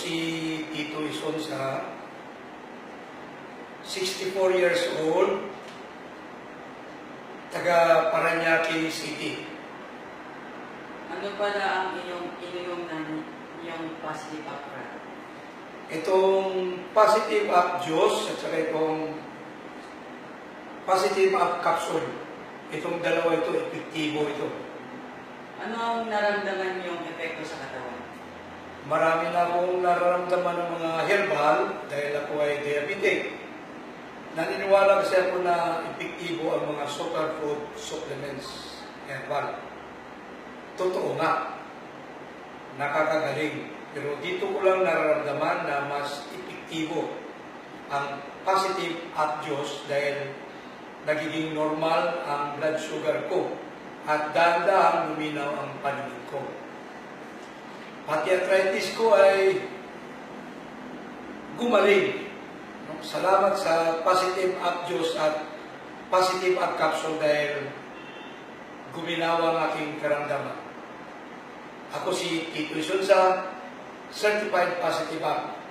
si Tito Isonsa, 64 years old, taga Parañaque City. Ano pala ang iyong positive upgrade? Itong positive up Diyos at saka itong positive up capsule. Itong dalawa ito, epektibo ito. Ano ang naramdaman niyong epekto sa katawan? Marami na akong nararamdaman ng mga herbal dahil ako ay diabetic. Naniniwala kasi ako na epektibo ang mga superfood supplements herbal. Totoo nga, nakakagaling. Pero dito ko lang nararamdaman na mas epektibo ang positive at Diyos dahil nagiging normal ang blood sugar ko at dahan-dahan luminaw ang paningin ko. Pati arthritis ko ay gumaling. Salamat sa positive at Diyos at positive at capsule dahil guminawa ang aking karamdaman. Ako si Tito Isonsa, Certified Positive Up.